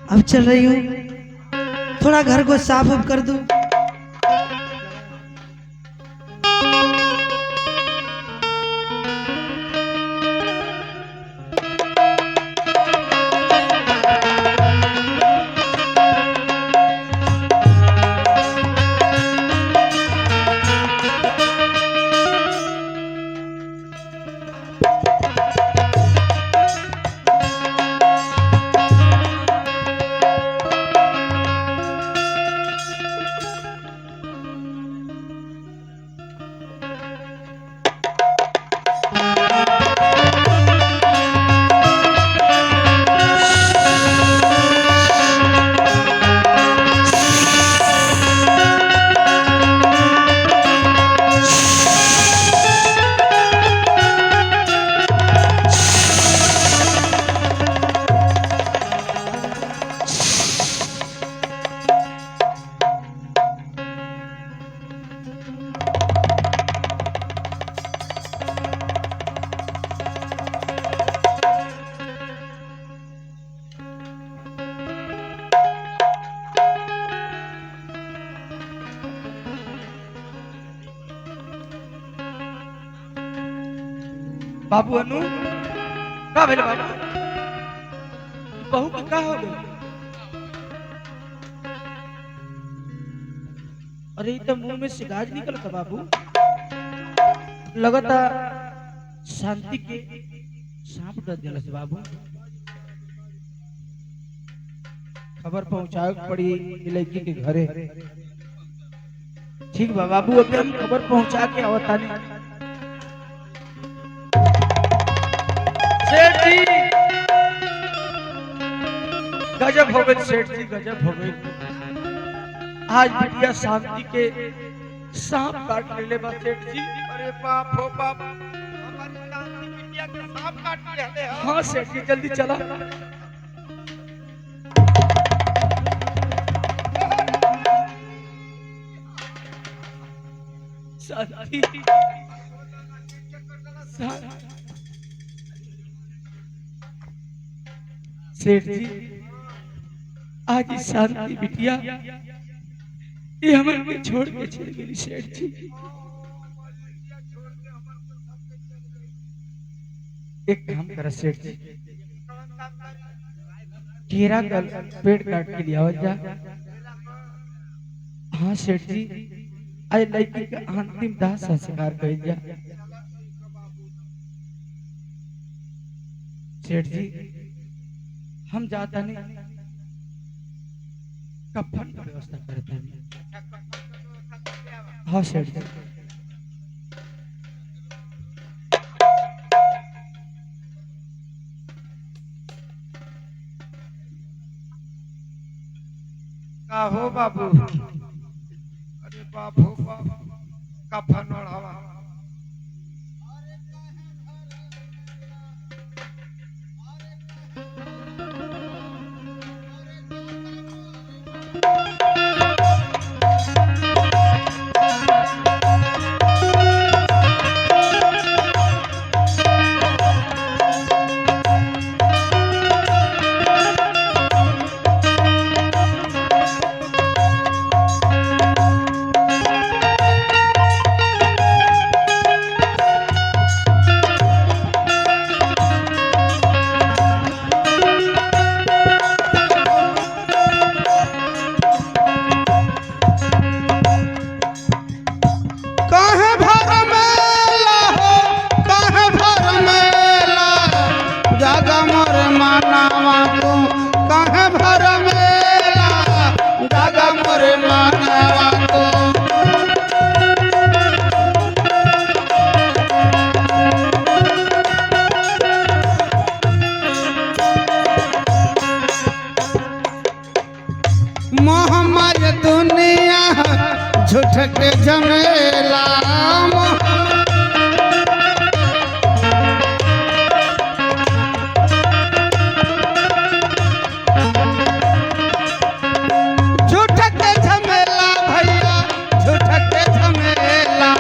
अब चल रही हूँ, थोड़ा घर को साफ उफ कर दूं। बाबू अनु का भेल बाबू बहू के का हो गए? अरे ये तो मुंह में से गाज निकलता बाबू, लगता शांति के सांप डर दिला से बाबू। खबर पहुंचाए पड़ी लड़की के घरे। ठीक बा बाबू, अभी हम खबर पहुंचा के आवतानी। सेठ जी गजब हो गई, सेठ जी गजब हो गई। आज बिटिया शांति के सांप काट ले बा सेठ जी। अरे बाप हो बाप, हमारी शांति बिटिया के सांप काट ले। हाँ सेठ जी जल्दी चला। शांति सेठ जी आज शांति बिटिया ये हमें छोड़ के चली गई सेठ जी। एक काम करा सेठ जी, केरा का पेड़ काट के लिया जा। हाँ सेठ जी, आज लड़की का अंतिम दाह संस्कार कर जा। सेठ जी हम जाता नहीं, कफन का व्यवस्था करते हैं। हाँ सेठ जी। का हो बाबू? अरे बाप हो बाप, कफन ओढ़ावा। मोहम्मद दुनिया झूठ के झमेला। झूठ के झमेला भैया, झूठ के झमेला।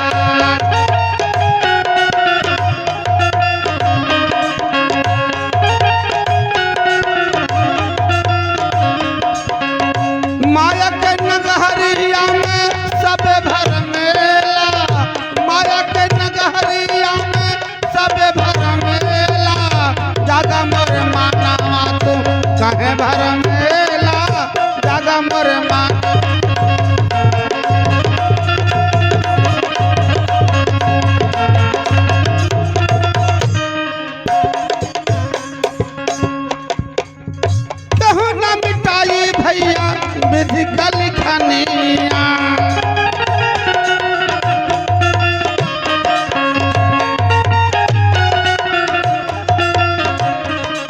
भैया विधि का लिखनिया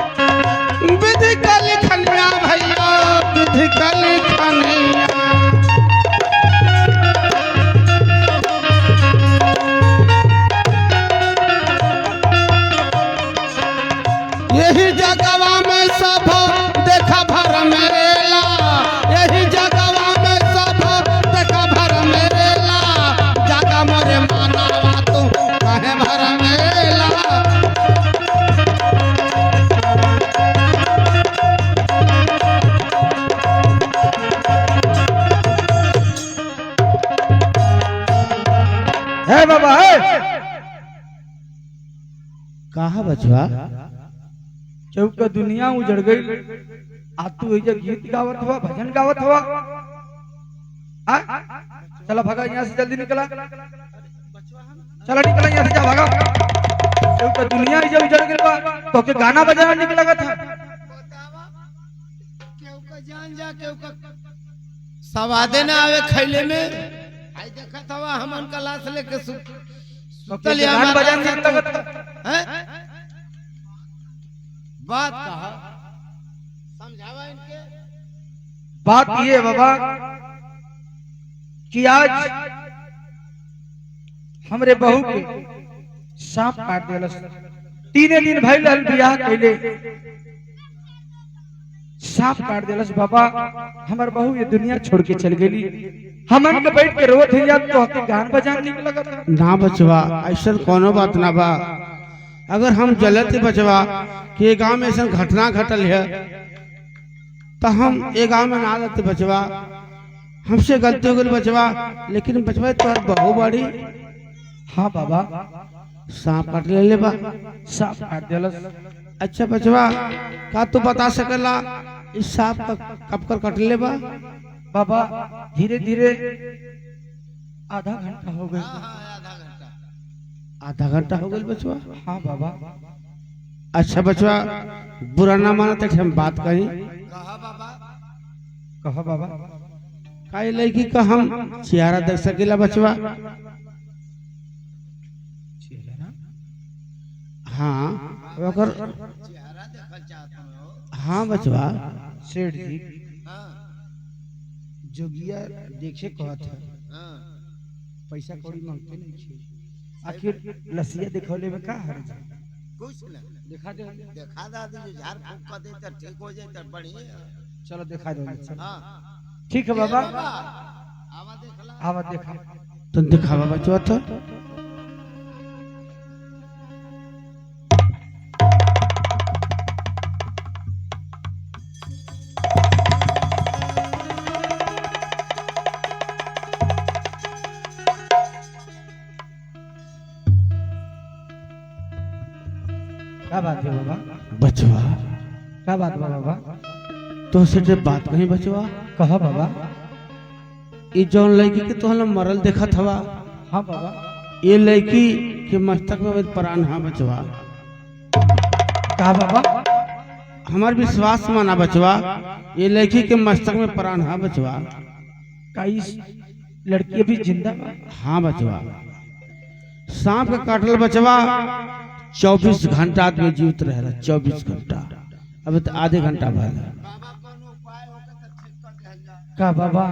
विधि का लिखनिया भैया विधि का लिखनिया यही जगवा में सब देखा भर मेला यही जगवा में सब देखा भर मेला जगा मोरे मानवा तू कहे भर मेला है बाबा है कहा बचवा चौक दुनिया उजड़ गई आ तू ये गीत गावत हुआ भजन गावत हुआ चला भागा यहाँ से जल्दी निकला चला निकला यहाँ से जा भागा चौक दुनिया जब उजड़ गई बा तो के गाना बजाना निकला था केहू का जान जा केहू का सवादे ना आवे खैले में आई देखा था हमन का लाश लेके तो के गाना बजाना निकला था हैं बात कहा समझावा इनके बात ये है बाबा कि आज हमरे बहू के सांप काट दिलस 3 दिन भइल रहल बियाह कइले सांप काट दिलस बाबा हमर बहू ये दुनिया छोड़ के चल गेली हमन के बैठ के रोत है याद तो के गान बजान निक लगत ना बचवा ऐसा कोनो बात ना बा अगर हम जलत बचवा कि ये गांव में ऐसा घटना घटल है तो हम ये गांव में ना रहते बचवा हमसे गलती हो गई बचवा लेकिन बचवा तोहर बहू बड़ी हां बाबा सांप काट ले बा सांप काट दिलस अच्छा बचवा का तू बता सकला इस सांप का कब कर कट ले बा बाबा धीरे धीरे आधा घंटा हो गया आधा घंटा हो गई बचवा हाँ बाबा अच्छा बचवा बुरा ना माना तो हम बात कही कहा बाबा काई लड़की का हम चेहरा देख सकेला बचवा हाँ ओकर हाँ बचवा सेठ जी जोगिया देखे कहत है पैसा कौड़ी मांगते नहीं छे आखिर लसिया दिखौले में का हर्ज है कुछ ना दिखा दे देखा दादी जो झाड़ फूक कर दे तो ठीक हो जाए तो बढ़िया चलो दिखा दो हां ठीक है बाबा आवा देखला आवा देखा तुम दिखावा बचवा तो क्या बात है बाबा बचवा क्या बात है बाबा तो से बात नहीं बचवा कहा बाबा ये जौन लड़की के तो मरल देखा था हाँ बाबा ये लड़की के मस्तक में प्राण हाँ बचवा कहा बाबा हमार विश्वास माना बचवा ये लड़की के मस्तक में प्राण हाँ बचवा कई लड़की अभी जिंदा बा हाँ बचवा सांप का काटल बचवा 24 घंटा आदमी जीवित रहेला 24 घंटा अब तो आधे घंटा भला का बाबा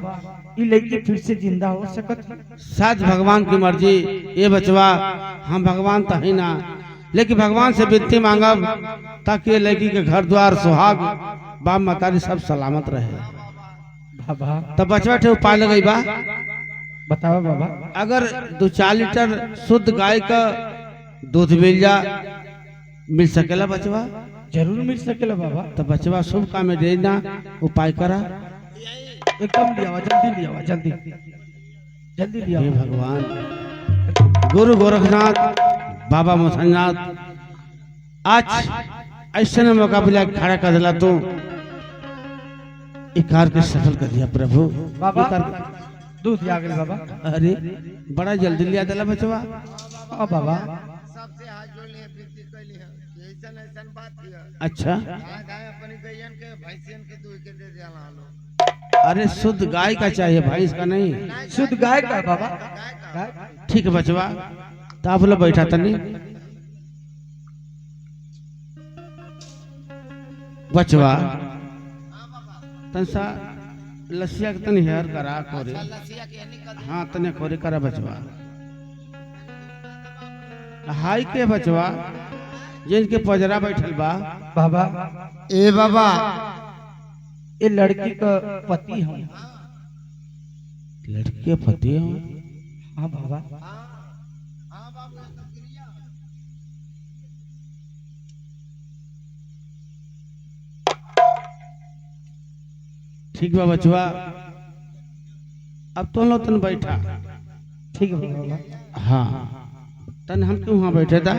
ये लड़की फिर से जिंदा हो सकत है शायद भगवान की मर्जी ये बचवा हम भगवान तो है ना लेकिन भगवान से विनती मांगब ताकि ये लड़की के घर द्वार सुहाग बाप मतारी सब सलामत रहे बाबा तब बचवा ठे उपाय लगई बा बताओ बाबा अगर 2-4 लीटर शुद्ध गाय का दूध मिल सकेला बचवा जरूर मिल सकेला बाबा तो बचवा शुभ काम में देना उपाय करा एकदम लिया जल्दी लिया जल्दी जल्दी लिया हे भगवान गुरु गोरखनाथ बाबा मोहननाथ आज ऐसे न मौका मिला खड़ा कर दिला तू एक कार के सफल कर दिया प्रभु बाबा ये कार- दूध आ गए बाबा अरे बड़ा जल्दी लिया दिला बचवा हाँ बाबा सबसे हाथ जोड़ लिए विनती कैली है ऐसन ऐसन बात किया अच्छा आज आए अपनी गैयन के भैंसियन के दूध के दे दिया लो अरे शुद्ध गाय का चाहिए भैंस का नहीं। शुद्ध गाय का बाबा। गाय? ठीक है बचवा, तो आप लोग बैठा तनी। बचवा तनसा लसिया के तनी हेयर करा कोरे। हाँ तने कोरे करा बचवा। हाई के बचवा जिनके पजरा बैठल बा। बाबा ए बाबा ये लड़की का पति हम। लड़की के पति हो? हाँ बाबा। ठीक बा बचवा, अब तो लो तन बैठा। ठीक है बाबा। हाँ तन हम क्यों वहां बैठे था?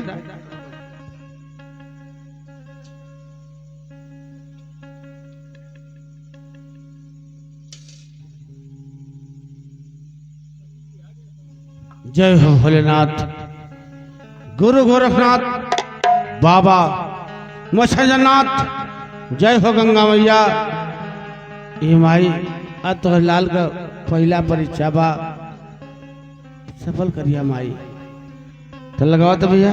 जय हो भोलेनाथ, गुरु गोरखनाथ, बाबा मछजनाथ, जय हो गंगा मैया। ये माई तो लाल का पहला परीक्षा बा, सफल करिया माई। तो लगाओ तो भैया।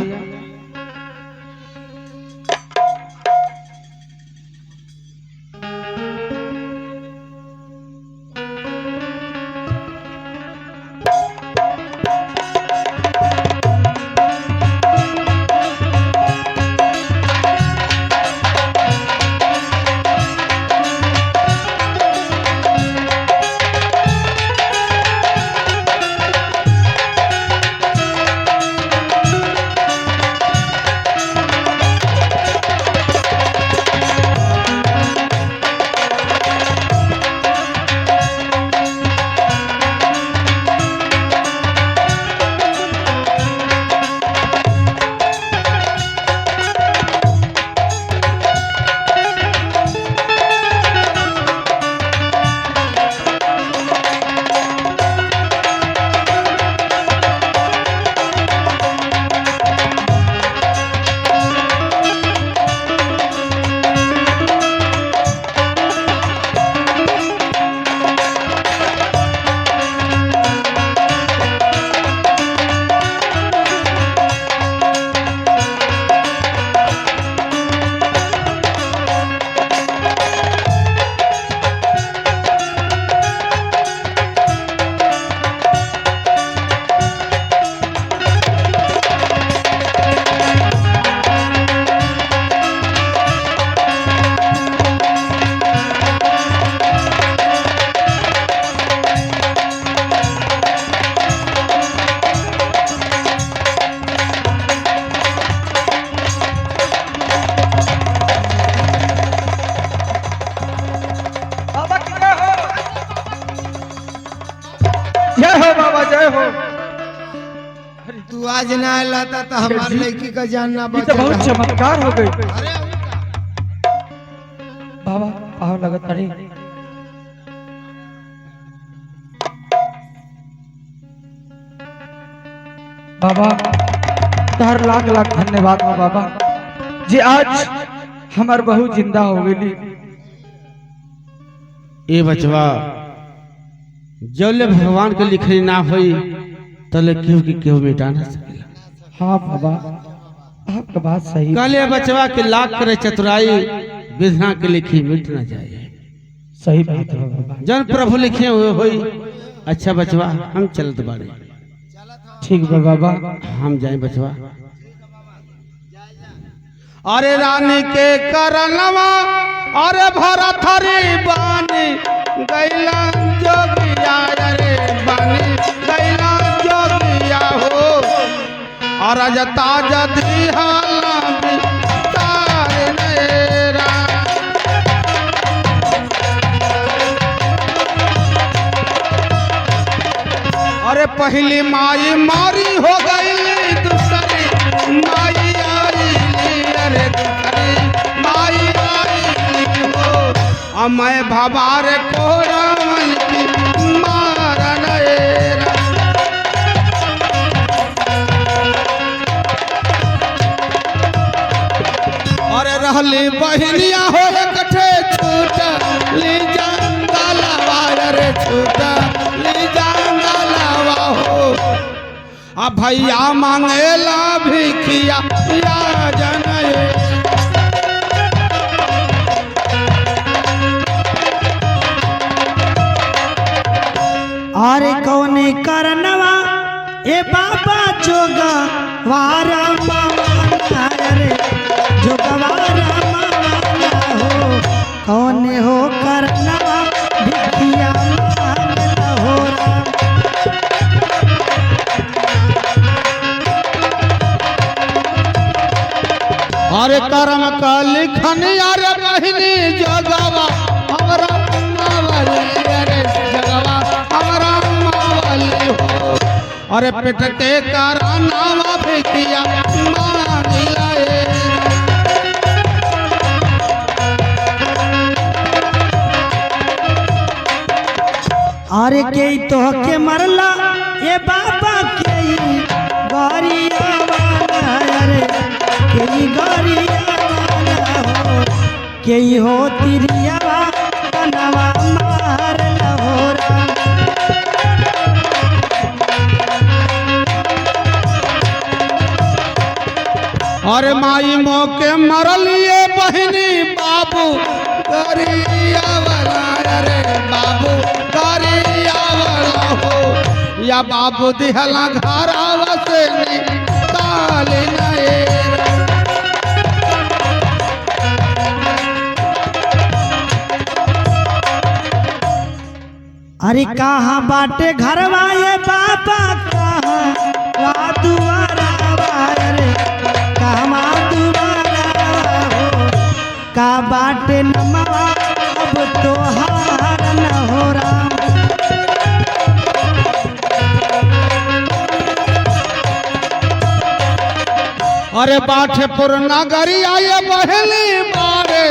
जय हो। तू आज ना लाता तो हमारे लड़की का जानना ये तो बहुत चमत्कार हो गई। अरे बाबा पाव लगत नहीं। बाबा तार लाख लाख धन्यवाद हो बाबा जी, आज हमार बहू जिंदा हो गई। ए बचवा जौले भगवान के लिखनी ना हुई तले केहू की केहू मिटा ना सकेला। हाँ बाबा आपका बात सही। काले बचवा के लाख करे चतुराई, विधना के लिखी मिट ना जाए। सही बात है बाबा। जन प्रभु लिखे हुए होई। अच्छा बचवा हम चलत बाड़े। ठीक बा बाबा। हम जाए बचवा। अरे रानी के करनवा अरे भरत हरी बानी गैला जोगिया रे बानी गैला जोगिया हो। और जता जदी हाला तारे नेरा। अरे पहली माई मारी हो गई, दूसरी माई आई। अरे दूसरी माई आई हो। मैं भबार को रावण की मारन एरा। अरे रहली बहनिया हो एकठे छूट ली जंगला अब भैया मांगेला भिखिया या जनये। अरे कौने करनवा ए बाबा जोगवारा मावाना रे जोगवारा मावाना हो कौने हो करनवा भिखिया मांगला हो राम। अरे कर्म का लिखन यार बहिनी जगवा हमरा मावली अरे जगवा हमरा मावली हो। अरे पिटते करानावा भिखिया मांगिला ए। अरे के तो के मरला ए बाबा के गरिया वाला रे के गरिया वाला हो के हो तिरिया बनवा मार लहोरा। अरे माई मोके मरलिए बहिनी बाबू गरिया वाला रे बाबू गरिया वाला हो। या बाबू दिहला घरावा से निकाल नए। अरे कहाँ बाटे घरवा ये बाबा कहाँ वा दुआरा रे कहाँ दुआरा हो का बाटे नमवा अब तो हार न हो राम। अरे बाठेपुर नगरी आये बहली बारे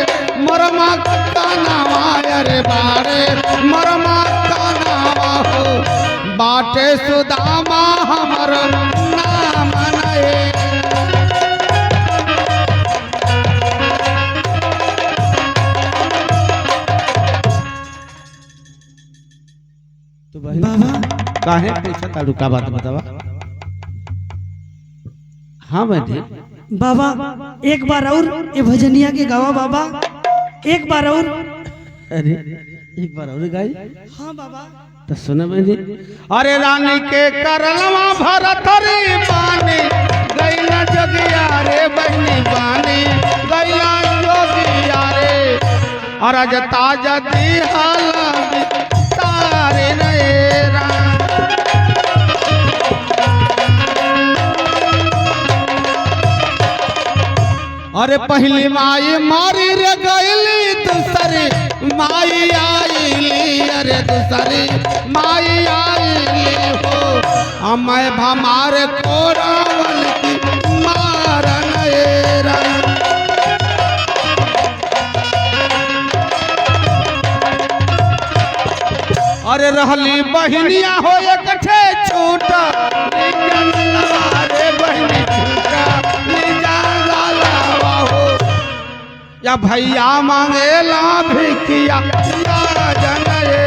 मरमा कानावा अरे बारे मरमा कानावा हो। बाटे सुदामा हमर नाम नए। तो बाबा काहे पैसा ताड़ू का बात बतावा। हाँ बेटे बाबा एक बार और ये भजनिया के गावा बाबा एक बार और। अरे एक बार और गाई। हाँ बाबा तो सुने बहनी। अरे रानी के करलवा भरत रे बानी गैला जोगिया रे बहनी बानी गैला जोगिया रे। और अज ताजा दिहाला तारे नएरा। अरे पहली माई मारी रे गैली दूसरी माई आईली अरे दूसरी माई आईली हो। मैं भमार कोरावल की मारन एरा। अरे रहली बहनिया हो एक ठे छूटा रे बहनी छूटा या भैया मांगेला भिखिया या जनये।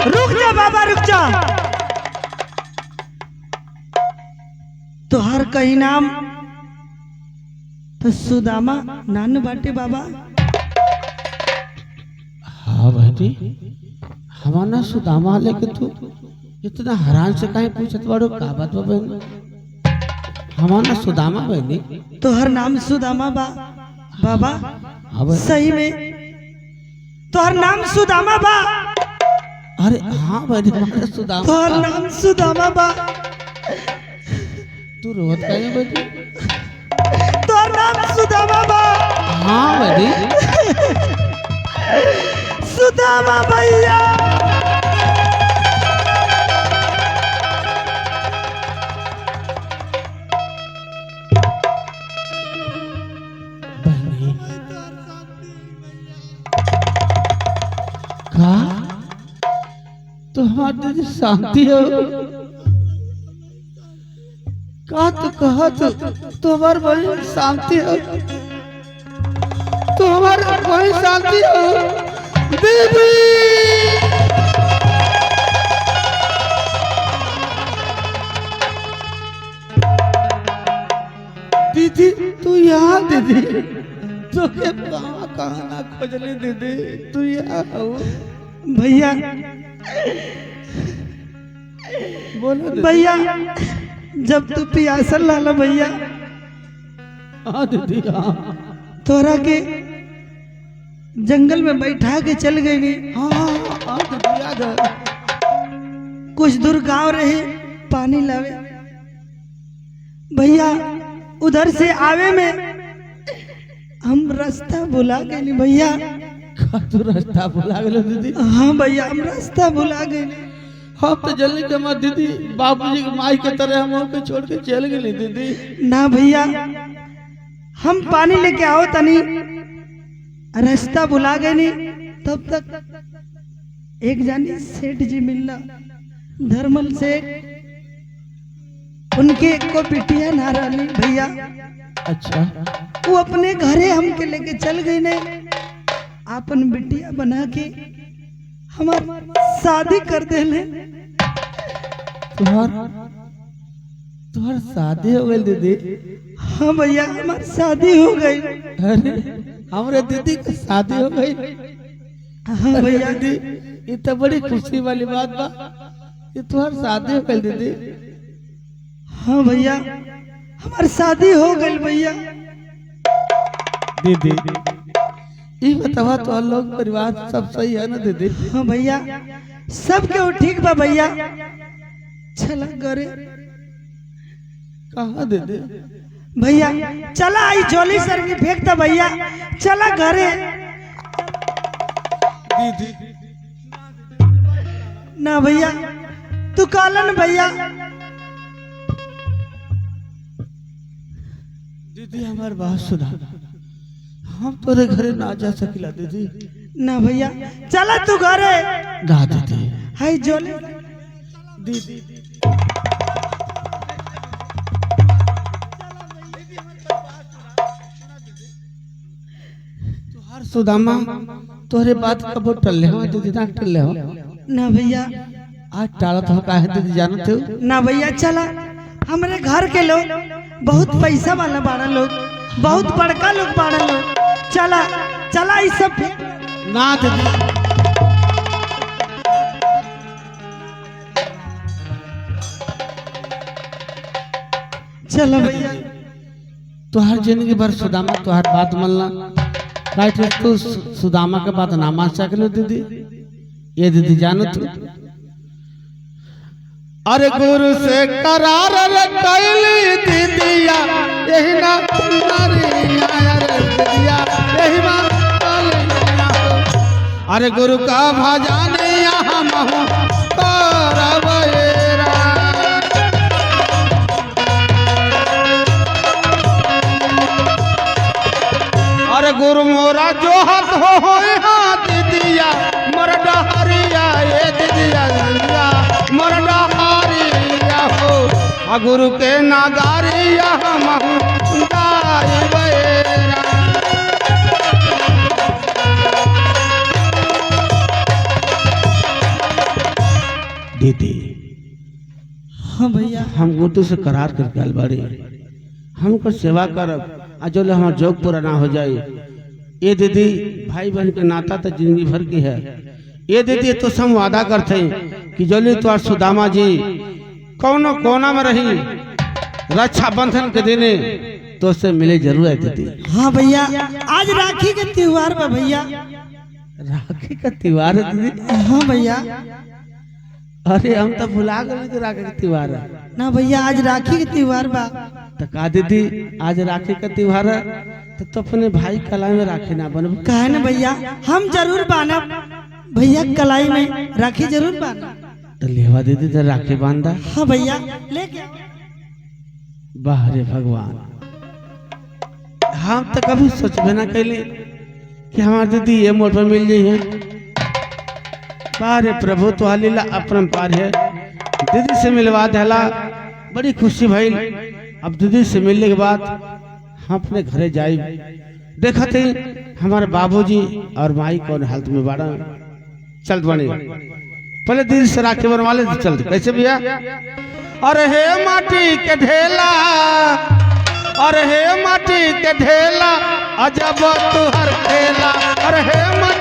रुक जा बाबा रुक जा। तोहर कहीं नाम तो सुदामा नान बाटे बाबा। हाँ बहनी हमारा सुदामा लेके तू इतना हैरान से कहीं पूछत बाड़ो का बात बा बहनी। हमारा सुदामा बहनी तोहर नाम सुदामा बा बाबा। अब सही में तोहर नाम सुदामा बा। अरे हाँ बहनी हमारा सुदामा तोहर नाम सुदामा बा। तू रोत कहीं बहनी। तोहर नाम सुदामा बा। हाँ बहनी सुदामा भैया। का तो हमारे दिल शांति हो का तो कहा तो हमारे बहन शांति हो तो हमारे बहन शांति हो। दीदी दीदी तू यहाँ दीदी तो के कहाँ ना खोजली दीदी तू यहाँ हो भैया बोलो दीदी। भैया जब तू पियासल लाला भैया हाँ दीदी हाँ तोरा के जंगल में बैठा के चल गई नी। हाँ हाँ दीदी याद है। कुछ दूर गांव रहे पानी लावे भैया उधर से आवे में हम रास्ता भुला गए नी भैया। का तू रास्ता भुला गेलो दीदी? हाँ भैया हम रास्ता भुला गए नी। हम तो जल्दी के मत दीदी बाबूजी के माई के तरह हम के छोड़ के चल गए दीदी। ना भैया हम पानी लेके आओ तनी रास्ता भुला गए नी। तब तक एक जानी सेठ जी मिलना धर्मल सेठ उनके को बिटिया ना रहनी भैया। अच्छा वो अपने घरे हमके लेके चल गई ने अपन बिटिया बना के हमार शादी कर देले। तुम्हार शादी हो गई दीदी? हाँ भैया हमार शादी हो गई। अरे हमारे दीदी की शादी हो गई? हाँ भैया दीदी ये तो बड़ी खुशी वाली बात बा। ये तुम्हार शादी हो गई दीदी? हाँ भैया हमार शादी हो गई भैया। दीदी ये बतावा तो लोग परिवार सब सही है ना दीदी? हाँ भैया सब के ठीक बा भैया। चला घरे कहाँ दीदी? भैया चला आई झोली सर की फेंकता भैया। चला घरे दीदी ना भैया तू कालन भैया। दीदी हमार बात सुना हम तोरे घरे ना जा सकिला दीदी। ना भैया चला तू घरे। ना दीदी हाय झोली दीदी तुहार सुदामा तोहरे बात कबो टल्ले हो दीदी? ना टल्ले हो? ना भैया आज टालत हो काहे दीदी जानत हो? ना भैया चला हमारे घर के लोग बहुत पैसा वाला बाड़ा लोग बहुत बड़का लोग बाड़ा लोग। चला चला इस सब ना दीदी चलो भैया। तुहार जिंदगी भर सुदामा तुहार बात मनला काहे तू सुदामा के बात ना मान सकलो दीदी? ये दीदी जानत हो? अरे गुरु से करार रे कैली दीदिया यही ना नारिया रे दीदिया यही मालिया हो। अरे गुरु का भजनिया हम हो करबेरा। अरे गुरु मोरा जो हाथ हो हाथ दीदिया मोर डहरिया ये दीदिया दीदिया मोर डहरिया हो। आ गुरु के नादारिया हम गायबेरा। दीदी हाँ भैया हम गुरु से करार कर गल बाड़ी हमको सेवा करब आ जो हमार जोग पूरा ना हो जाए। ये दीदी भाई बहन के नाता तो जिंदगी भर की है। ये दीदी तो हम वादा करते हैं कि जो तो सुदामा जी कौनो कोना में रही रक्षा बंधन के दिने तो उससे मिले जरूर है दीदी। हाँ भैया आज राखी के त्योहार बा भैया। राखी का त्योहार है दीदी? हाँ भैया। अरे हम तो भुला गए कि राखी का त्योहार है। ना भैया आज राखी के त्योहार बा। तो का दीदी आज राखी का त्योहार है तो अपने भाई कलाई में राखी ना बनब? कहे ना भैया हम जरूर बानब भैया कलाई में राखी जरूर बानब। तो लेवा दीदी तो राखी बांधा। हाँ भैया लेके वाह रे भगवान हम तो कभी सोचबे ना कैली कि हमारे दीदी ये मोड़ पर मिल जाइए। वाह रे प्रभु तो लीला अपरंपार है। दीदी से मिलवा देला बड़ी खुशी भइल। अब दीदी से मिलने के बाद हम अपने घरे जाए देखते हमारे बाबूजी और माई कौन हालत में बाड़ा चल बने पहले दिल से राखे बनवा ले चल कैसे भैया अरे हे माटी के ढेला अरे हे माटी के ढेला अजब तुहर खेला अरे हे माटी